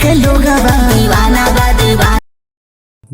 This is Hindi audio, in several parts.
के लोग दीवाना बा दीवाना।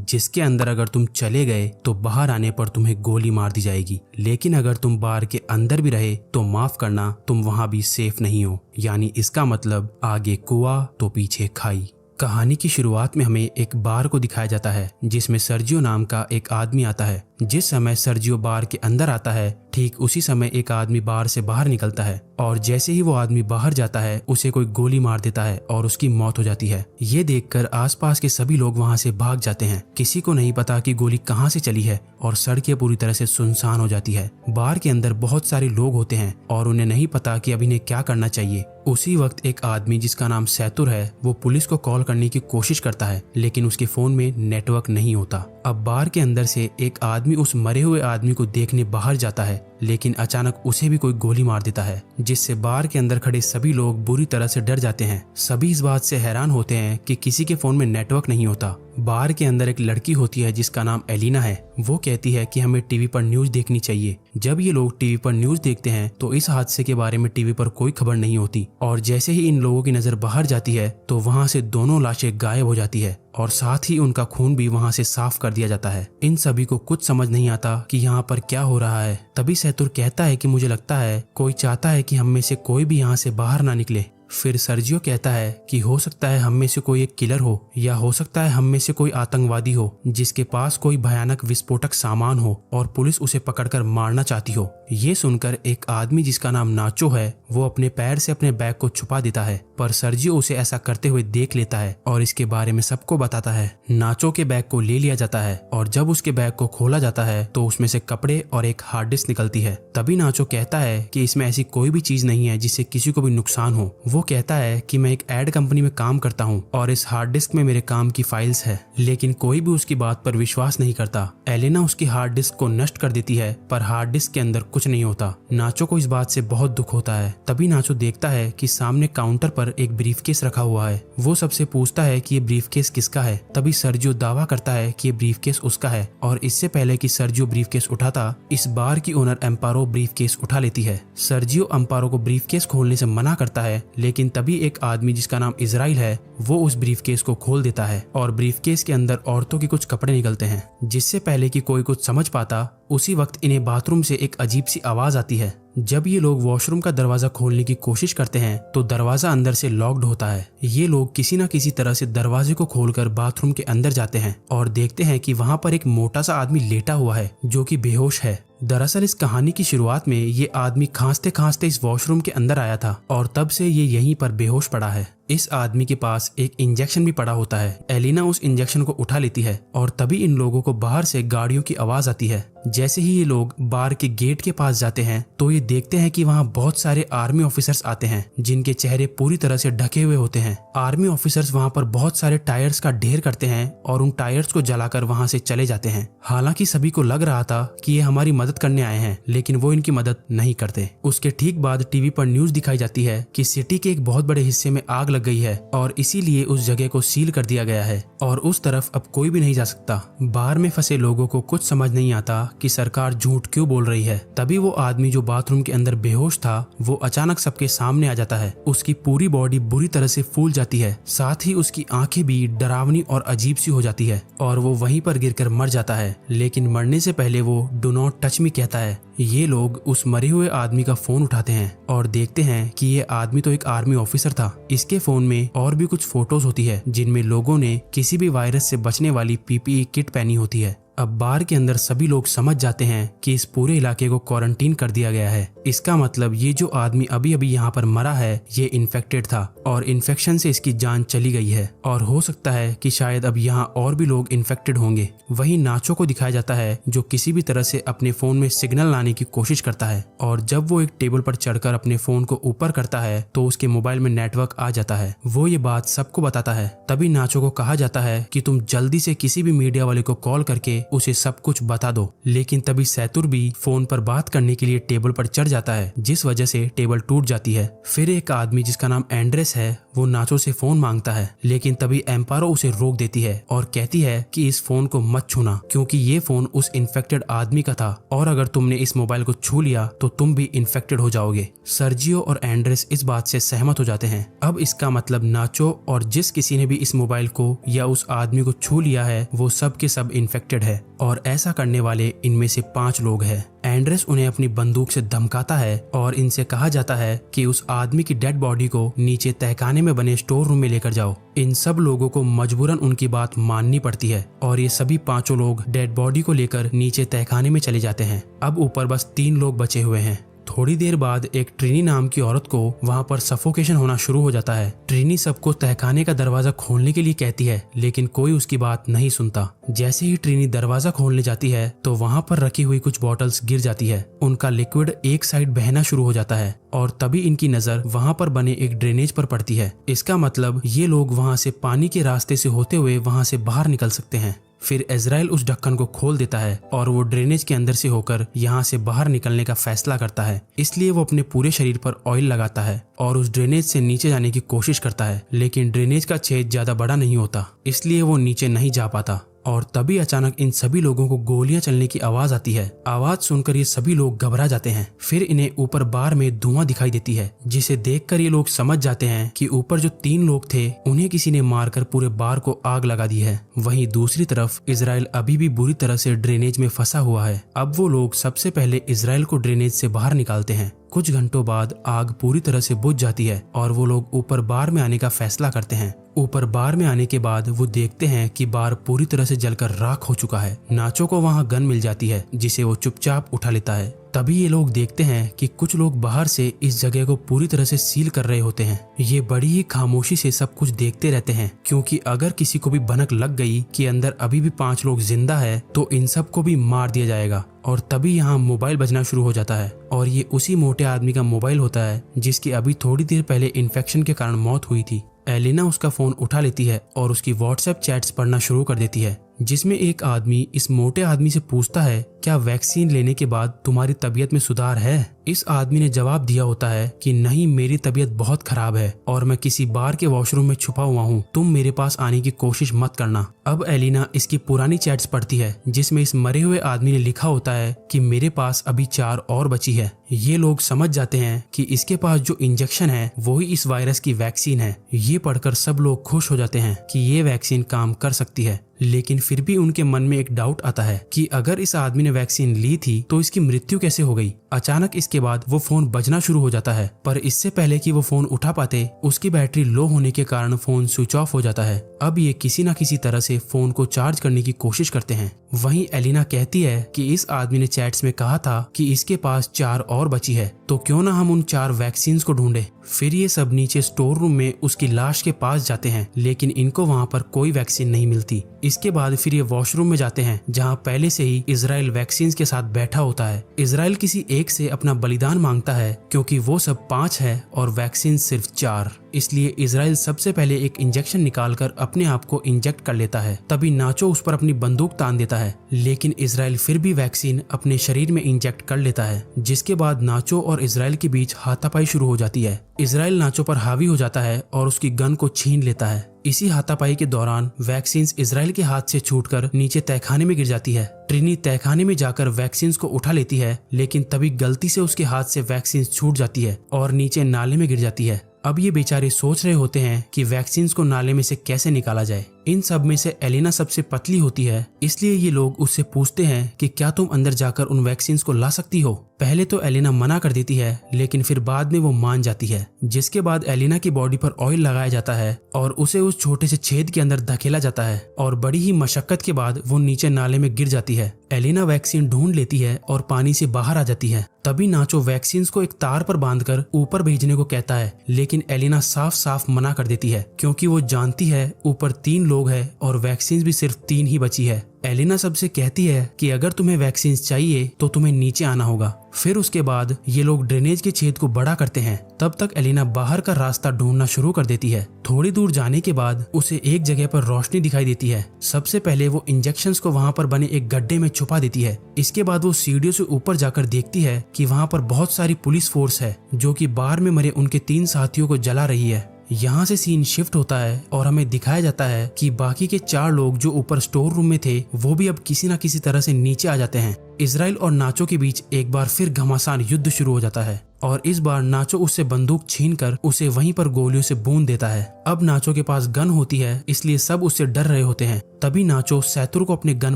जिसके अंदर अगर तुम चले गए तो बाहर आने पर तुम्हें गोली मार दी जाएगी, लेकिन अगर तुम बार के अंदर भी रहे तो माफ करना, तुम वहां भी सेफ नहीं हो। यानी इसका मतलब आगे कुआं तो पीछे खाई। कहानी की शुरुआत में हमें एक बार को दिखाया जाता है जिसमें सर्जियो नाम का एक आदमी आता है। जिस समय सर्जियो बार के अंदर आता है ठीक उसी समय एक आदमी बार से बाहर निकलता है और जैसे ही वो आदमी बाहर जाता है उसे कोई गोली मार देता है और उसकी मौत हो जाती है। ये देखकर आसपास के सभी लोग वहां से भाग जाते हैं। किसी को नहीं पता कि गोली कहां से चली है और सड़कें पूरी तरह से सुनसान हो जाती है। बार के अंदर बहुत सारे लोग होते हैं और उन्हें नहीं पता कि अब इन्हें क्या करना चाहिए। उसी वक्त एक आदमी जिसका नाम सैतुर है वो पुलिस को कॉल करने की कोशिश करता है, लेकिन उसके फोन में नेटवर्क नहीं होता। अब बार के अंदर से एक आदमी उस मरे हुए आदमी को देखने बाहर जाता है, लेकिन अचानक उसे भी कोई गोली मार देता है, जिससे बार के अंदर खड़े सभी लोग बुरी तरह से डर जाते हैं। सभी इस बात से हैरान होते हैं कि किसी के फोन में नेटवर्क नहीं होता। बार के अंदर एक लड़की होती है जिसका नाम एलिना है। वो कहती है कि हमें टीवी पर न्यूज देखनी चाहिए। जब ये लोग टीवी पर न्यूज देखते हैं तो इस हादसे के बारे में टीवी पर कोई खबर नहीं होती और जैसे ही इन लोगों की नजर बाहर जाती है तो वहां से दोनों लाशें गायब हो जाती है और साथ ही उनका खून भी वहां से साफ कर दिया जाता है। इन सभी को कुछ समझ नहीं आता कि यहाँ पर क्या हो रहा है। तभी सैतुर कहता है कि मुझे लगता है कोई चाहता है कि हम में से कोई भी यहाँ से बाहर ना निकले। फिर सर्जियो कहता है कि हो सकता है हम में से कोई एक किलर हो या हो सकता है हम में से कोई आतंकवादी हो जिसके पास कोई भयानक विस्फोटक सामान हो और पुलिस उसे पकड़कर मारना चाहती हो। ये सुनकर एक आदमी जिसका नाम नाचो है वो अपने पैर से अपने बैग को छुपा देता है, पर सर्जियो उसे ऐसा करते हुए देख लेता है और इसके बारे में सबको बताता है। नाचो के बैग को ले लिया जाता है और जब उसके बैग को खोला जाता है तो उसमें से कपड़े और एक हार्ड डिस्क निकलती है। तभी नाचो कहता है कि इसमें ऐसी कोई भी चीज नहीं है जिससे किसी को भी नुकसान हो। वो कहता है कि मैं एक एड कंपनी में काम करता हूँ और इस हार्ड डिस्क में मेरे काम की फाइल्स है, लेकिन कोई भी उसकी बात पर विश्वास नहीं करता। एलेना उसकी हार्ड डिस्क को नष्ट कर देती है, पर हार्ड डिस्क के अंदर कुछ नहीं होता। नाचो को इस बात से बहुत दुख होता है। तभी नाचो देखता है कि सामने काउंटर पर एक ब्रीफकेस रखा हुआ है। वो सबसे पूछता है कि ये ब्रीफकेस किसका है। तभी सर्जियो दावा करता है कि ये ब्रीफकेस उसका है और इससे पहले कि सर्जियो ब्रीफकेस उठाता, इस बार की ओनर एम्पारो ब्रीफकेस उठा लेती है। सर्जियो एम्पारो को ब्रीफकेस खोलने से मना करता है, लेकिन तभी एक आदमी जिसका नाम इजराइल है वो उस ब्रीफकेस को खोल देता है और ब्रीफकेस के अंदर औरतों के कुछ कपड़े निकलते हैं। जिससे पहले कि कोई कुछ समझ पाता उसी वक्त इन्हें बाथरूम से एक अजीब सी आवाज आती है। जब ये लोग वॉशरूम का दरवाजा खोलने की कोशिश करते हैं तो दरवाजा अंदर से लॉक्ड होता है। ये लोग किसी न किसी तरह से दरवाजे को खोलकर बाथरूम के अंदर जाते हैं और देखते हैं कि वहां पर एक मोटा सा आदमी लेटा हुआ है जो कि बेहोश है। दरअसल इस कहानी की शुरुआत में ये आदमी खांसते खांसते इस वॉशरूम के अंदर आया था और तब से ये यहीं पर बेहोश पड़ा है। इस आदमी के पास एक इंजेक्शन भी पड़ा होता है। एलिना उस इंजेक्शन को उठा लेती है और तभी इन लोगों को बाहर से गाड़ियों की आवाज आती है। जैसे ही ये लोग बार के गेट के पास जाते हैं तो ये देखते हैं कि वहाँ बहुत सारे आर्मी ऑफिसर्स आते हैं जिनके चेहरे पूरी तरह से ढके हुए होते हैं। आर्मी ऑफिसर्स वहाँ पर बहुत सारे टायर्स का ढेर करते हैं और उन टायर्स को जलाकर वहाँ से चले जाते हैं। हालांकि सभी को लग रहा था कि ये हमारी मदद करने आए हैं, लेकिन वो इनकी मदद नहीं करते। उसके ठीक बाद टीवी पर न्यूज दिखाई जाती है कि सिटी के एक बहुत बड़े हिस्से में आग लग गई है और इसीलिए उस जगह को सील कर दिया गया है और उस तरफ अब कोई भी नहीं जा सकता। बार में फंसे लोगों को कुछ समझ नहीं आता कि सरकार झूठ क्यों बोल रही है। तभी वो आदमी जो बाथरूम के अंदर बेहोश था वो अचानक सबके सामने आ जाता है। उसकी पूरी बॉडी बुरी तरह से फूल जाती है, साथ ही उसकी आंखें भी डरावनी और अजीब सी हो जाती है और वो वहीं पर गिरकर मर जाता है। लेकिन मरने से पहले वो डू नॉट टच मी कहता है। ये लोग उस मरे हुए आदमी का फोन उठाते हैं और देखते हैं कि ये आदमी तो एक आर्मी ऑफिसर था। इसके फोन में और भी कुछ फोटोज होती है जिनमें लोगों ने किसी भी वायरस से बचने वाली पीपीई किट पहनी होती है। अब बार के अंदर सभी लोग समझ जाते हैं कि इस पूरे इलाके को क्वारंटीन कर दिया गया है। इसका मतलब ये जो आदमी अभी अभी यहाँ पर मरा है ये इन्फेक्टेड था और इन्फेक्शन से इसकी जान चली गई है और हो सकता है कि शायद अब यहाँ और भी लोग इन्फेक्टेड होंगे। वहीं नाचो को दिखाया जाता है जो किसी भी तरह से अपने फोन में सिग्नल लाने की कोशिश करता है और जब वो एक टेबल पर चढ़कर अपने फोन को ऊपर करता है तो उसके मोबाइल में नेटवर्क आ जाता है। वो ये बात सबको बताता है। तभी नाचो को कहा जाता है कि तुम जल्दी से किसी भी मीडिया वाले को कॉल करके उसे सब कुछ बता दो। लेकिन तभी सैतुर भी फोन पर बात करने के लिए टेबल पर चढ़ जाता है, जिस वजह से टेबल टूट जाती है। फिर एक आदमी जिसका नाम एंड्रेस है वो नाचो से फोन मांगता है, लेकिन तभी एम्पारो उसे रोक देती है और कहती है कि इस फोन को मत छूना, क्योंकि ये फोन उस इन्फेक्टेड आदमी का था और अगर तुमने इस मोबाइल को छू लिया तो तुम भी इन्फेक्टेड हो जाओगे। सर्जियो और एंड्रेस इस बात से सहमत हो जाते हैं। अब इसका मतलब नाचो और जिस किसी ने भी इस मोबाइल को या उस आदमी को छू लिया है वो सब के सब इन्फेक्टेड है और ऐसा करने वाले इनमें से 5 लोग हैं। एंड्रेस उन्हें अपनी बंदूक से धमकाता है और इनसे कहा जाता है कि उस आदमी की डेड बॉडी को नीचे तहखाने में बने स्टोर रूम में लेकर जाओ। इन सब लोगों को मजबूरन उनकी बात माननी पड़ती है और ये सभी 5 लोग डेड बॉडी को लेकर नीचे तहखाने में चले जाते हैं। अब ऊपर बस 3 लोग बचे हुए हैं। थोड़ी देर बाद एक ट्रिनी नाम की औरत को वहाँ पर सफोकेशन होना शुरू हो जाता है। ट्रिनी सबको तहखाने का दरवाजा खोलने के लिए कहती है, लेकिन कोई उसकी बात नहीं सुनता। जैसे ही ट्रिनी दरवाजा खोलने जाती है तो वहाँ पर रखी हुई कुछ बॉटल्स गिर जाती है। उनका लिक्विड एक साइड बहना शुरू हो जाता है और तभी इनकी नजर वहाँ पर बने एक ड्रेनेज पर पड़ती है। इसका मतलब ये लोग वहाँ से पानी के रास्ते से होते हुए वहाँ से बाहर निकल सकते हैं। फिर इजराइल उस ढक्कन को खोल देता है और वो ड्रेनेज के अंदर से होकर यहाँ से बाहर निकलने का फैसला करता है। इसलिए वो अपने पूरे शरीर पर ऑयल लगाता है और उस ड्रेनेज से नीचे जाने की कोशिश करता है, लेकिन ड्रेनेज का छेद ज्यादा बड़ा नहीं होता, इसलिए वो नीचे नहीं जा पाता। और तभी अचानक इन सभी लोगों को गोलियां चलने की आवाज आती है। आवाज सुनकर ये सभी लोग घबरा जाते हैं। फिर इन्हें ऊपर बार में धुआं दिखाई देती है, जिसे देखकर ये लोग समझ जाते हैं कि ऊपर जो 3 लोग थे उन्हें किसी ने मारकर पूरे बार को आग लगा दी है। वहीं दूसरी तरफ इजराइल अभी भी बुरी तरह से ड्रेनेज में फंसा हुआ है। अब वो लोग सबसे पहले इजराइल को ड्रेनेज से बाहर निकालते हैं। कुछ घंटों बाद आग पूरी तरह से बुझ जाती है और वो लोग ऊपर बार में आने का फैसला करते हैं। ऊपर बार में आने के बाद वो देखते हैं कि बार पूरी तरह से जलकर राख हो चुका है। नाचो को वहाँ गन मिल जाती है, जिसे वो चुपचाप उठा लेता है। तभी ये लोग देखते हैं कि कुछ लोग बाहर से इस जगह को पूरी तरह से सील कर रहे होते हैं। ये बड़ी ही खामोशी से सब कुछ देखते रहते हैं, क्योंकि अगर किसी को भी भनक लग गई कि अंदर अभी भी 5 लोग जिंदा है तो इन सब को भी मार दिया जाएगा। और तभी यहाँ मोबाइल बजना शुरू हो जाता है और ये उसी मोटे आदमी का मोबाइल होता है जिसकी अभी थोड़ी देर पहले इन्फेक्शन के कारण मौत हुई थी। एलिना उसका फोन उठा लेती है और उसकी व्हाट्सएप चैट्स पढ़ना शुरू कर देती है, जिसमें एक आदमी इस मोटे आदमी से पूछता है, क्या वैक्सीन लेने के बाद तुम्हारी तबीयत में सुधार है? इस आदमी ने जवाब दिया होता है कि नहीं, मेरी तबीयत बहुत खराब है और मैं किसी बार के वॉशरूम में छुपा हुआ हूँ, तुम मेरे पास आने की कोशिश मत करना। अब एलिना इसकी पुरानी चैट्स पढ़ती है, जिसमें इस मरे हुए आदमी ने लिखा होता है कि मेरे पास अभी 4 और बची है। ये लोग समझ जाते हैं कि इसके पास जो इंजेक्शन है वही इस वायरस की वैक्सीन है। ये पढ़कर सब लोग खुश हो जाते हैं कि ये वैक्सीन काम कर सकती है, लेकिन फिर भी उनके मन में एक डाउट आता है कि अगर इस आदमी ने वैक्सीन ली थी तो इसकी मृत्यु कैसे हो गई। अचानक इसके बाद वो फोन बजना शुरू हो जाता है, पर इससे पहले कि वो फोन उठा पाते उसकी बैटरी लो होने के कारण फोन स्विच ऑफ हो जाता है। अब ये किसी न किसी तरह से फोन को चार्ज करने की कोशिश करते हैं। वहीं एलिना कहती है कि इस आदमी ने चैट्स में कहा था कि इसके पास 4 और बची है, तो क्यों ना हम उन 4 वैक्सीन को ढूंढे। फिर ये सब नीचे स्टोर रूम में उसकी लाश के पास जाते हैं, लेकिन इनको वहाँ पर कोई वैक्सीन नहीं मिलती। इसके बाद फिर ये वॉशरूम में जाते हैं, जहाँ पहले से ही इजराइल वैक्सीन के साथ बैठा होता है। इजराइल किसी एक से अपना बलिदान मांगता है, क्योंकि वो सब 5 है और वैक्सीन सिर्फ 4। इसलिए इजराइल सबसे पहले एक इंजेक्शन निकालकर अपने आप को इंजेक्ट कर लेता है। तभी नाचो उस पर अपनी बंदूक तान देता है, लेकिन इजराइल फिर भी वैक्सीन अपने शरीर में इंजेक्ट कर लेता है, जिसके बाद नाचो और इजराइल के बीच हाथापाई शुरू हो जाती है। इजराइल नाचो पर हावी हो जाता है और उसकी गन को छीन लेता है। इसी हाथापाई के दौरान वैक्सीन इजराइल के हाथ से छूटकर नीचे तहखाने में गिर जाती है। ट्रिनी तहखाने में जाकर वैक्सीन को उठा लेती है, लेकिन तभी गलती से उसके हाथ से वैक्सीन छूट जाती है और नीचे नाले में गिर जाती है। अब ये बेचारे सोच रहे होते हैं कि वैक्सीन को नाले में से कैसे निकाला जाए। इन सब में से एलिना सबसे पतली होती है, इसलिए ये लोग उससे पूछते हैं कि क्या तुम अंदर जाकर उन वैक्सीन को ला सकती हो। पहले तो एलिना मना कर देती है, लेकिन फिर बाद में वो मान जाती है, जिसके बाद एलिना की बॉडी पर ऑयल लगाया जाता है और उसे उस छोटे से छेद के अंदर धकेला जाता है और बड़ी ही मशक्कत के बाद वो नीचे नाले में गिर जाती है। एलिना वैक्सीन ढूंढ लेती है और पानी से बाहर आ जाती है। तभी नाचो वैक्सीन को एक तार पर बांधकर ऊपर भेजने को कहता है, लेकिन एलिना साफ साफ मना कर देती है, क्योंकि वो जानती है ऊपर 3 लोग हैं और वैक्सीन भी सिर्फ 3 ही बची है। एलिना सबसे कहती है कि अगर तुम्हें वैक्सीन चाहिए तो तुम्हें नीचे आना होगा। फिर उसके बाद ये लोग ड्रेनेज के छेद को बड़ा करते हैं। तब तक एलिना बाहर का रास्ता ढूंढना शुरू कर देती है। थोड़ी दूर जाने के बाद उसे एक जगह पर रोशनी दिखाई देती है। सबसे पहले वो इंजेक्शंस को वहाँ पर बने एक गड्ढे में छुपा देती है। इसके बाद वो सीढ़ियों से ऊपर जाकर देखती है कि वहाँ पर बहुत सारी पुलिस फोर्स है जो कि बार में मरे उनके 3 साथियों को जला रही है। यहाँ से सीन शिफ्ट होता है और हमें दिखाया जाता है कि बाकी के 4 लोग जो ऊपर स्टोर रूम में थे वो भी अब किसी न किसी तरह से नीचे आ जाते हैं। इजराइल और नाचो के बीच एक बार फिर घमासान युद्ध शुरू हो जाता है और इस बार नाचो उससे बंदूक छीनकर उसे वहीं पर गोलियों से बूंद देता है। अब नाचो के पास गन होती है इसलिए सब उससे डर रहे होते हैं। तभी नाचो सैतुर को अपने गन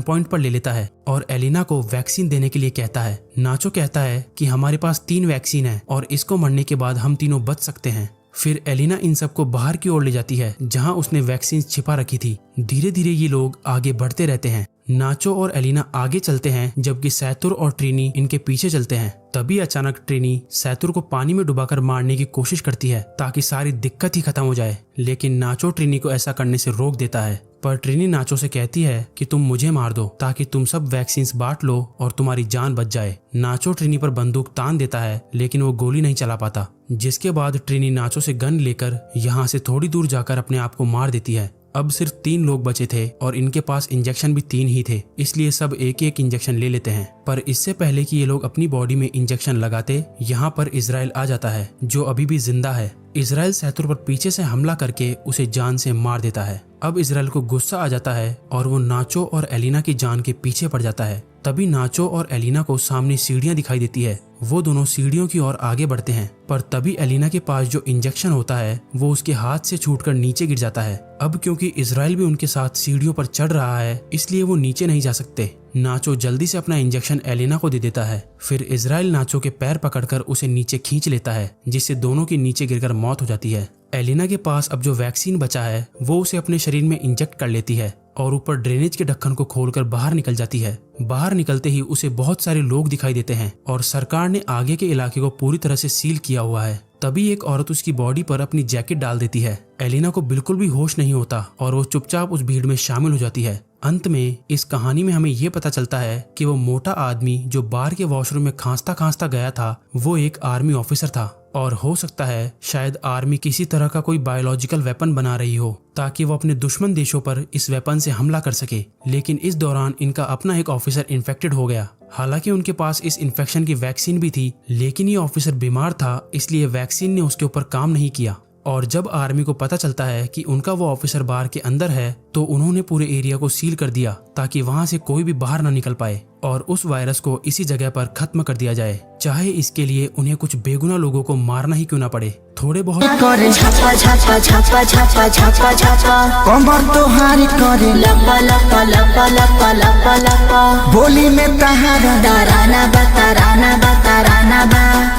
पॉइंट पर ले लेता है और एलिना को वैक्सीन देने के लिए कहता है। नाचो कहता है कि हमारे पास 3 वैक्सीन है और इसको मरने के बाद हम तीनों बच सकते हैं। फिर एलिना इन सबको बाहर की ओर ले जाती है जहां उसने वैक्सीन छिपा रखी थी। धीरे धीरे ये लोग आगे बढ़ते रहते हैं। नाचो और एलिना आगे चलते हैं जबकि सैतुर और ट्रिनी इनके पीछे चलते हैं। तभी अचानक ट्रिनी सैतुर को पानी में डुबाकर मारने की कोशिश करती है ताकि सारी दिक्कत ही खत्म हो जाए, लेकिन नाचो ट्रिनी को ऐसा करने से रोक देता है। पर ट्रिनी नाचो से कहती है कि तुम मुझे मार दो ताकि तुम सब वैक्सीन बांट लो और तुम्हारी जान बच जाए। नाचो ट्रिनी पर बंदूक तान देता है लेकिन वो गोली नहीं चला पाता, जिसके बाद ट्रिनी नाचो से गन लेकर यहाँ से थोड़ी दूर जाकर अपने आप को मार देती है। अब सिर्फ 3 लोग बचे थे और इनके पास इंजेक्शन भी 3 ही थे, इसलिए सब एक एक इंजेक्शन ले लेते हैं। पर इससे पहले कि ये लोग अपनी बॉडी में इंजेक्शन लगाते, यहाँ पर इजराइल आ जाता है जो अभी भी जिंदा है। इजराइल सैतुर पर पीछे से हमला करके उसे जान से मार देता है। अब इजराइल को गुस्सा आ जाता है और वो नाचो और एलिना की जान के पीछे पड़ जाता है। तभी नाचो और एलिना को सामने सीढ़ियां दिखाई देती है। वो दोनों सीढ़ियों की ओर आगे बढ़ते हैं, पर तभी एलिना के पास जो इंजेक्शन होता है वो उसके हाथ से छूटकर नीचे गिर जाता है। अब क्योंकि इजराइल भी उनके साथ सीढ़ियों पर चढ़ रहा है इसलिए वो नीचे नहीं जा सकते। नाचो जल्दी से अपना इंजेक्शन एलिना को दे देता है। फिर इजराइल नाचो के पैर पकड़कर उसे नीचे खींच लेता है, जिससे दोनों की नीचे गिरकर मौत हो जाती है। एलिना के पास अब जो वैक्सीन बचा है वो उसे अपने शरीर में इंजेक्ट कर लेती है और ऊपर ड्रेनेज के ढक्कन को खोलकर बाहर निकल जाती है। बाहर निकलते ही उसे बहुत सारे लोग दिखाई देते हैं और सरकार ने आगे के इलाके को पूरी तरह से सील किया हुआ है। तभी एक औरत उसकी बॉडी पर अपनी जैकेट डाल देती है। एलिना को बिल्कुल भी होश नहीं होता और वो चुपचाप उस भीड़ में शामिल हो जाती है। अंत में इस कहानी में हमें ये पता चलता है कि वो मोटा आदमी जो बार के वॉशरूम में खांसता खांसता गया था वो एक आर्मी ऑफिसर था और हो सकता है शायद आर्मी किसी तरह का कोई बायोलॉजिकल वेपन बना रही हो ताकि वो अपने दुश्मन देशों पर इस वेपन से हमला कर सके। लेकिन इस दौरान इनका अपना एक ऑफिसर इन्फेक्टेड हो गया। हालांकि उनके पास इस इन्फेक्शन की वैक्सीन भी थी, लेकिन ये ऑफिसर बीमार था इसलिए वैक्सीन ने उसके ऊपर काम नहीं किया। और जब आर्मी को पता चलता है कि उनका वो ऑफिसर बार के अंदर है तो उन्होंने पूरे एरिया को सील कर दिया ताकि वहां से कोई भी बाहर ना निकल पाए और उस वायरस को इसी जगह पर खत्म कर दिया जाए, चाहे इसके लिए उन्हें कुछ बेगुनाह लोगों को मारना ही क्यों ना पड़े। थोड़े बहुत छापा छापा छापा छापा छापा छापा कमर तोहारी करे लपा लपा लपा लपा लपा लपा बोली में तहारा तराना बा तराना बा तराना बा।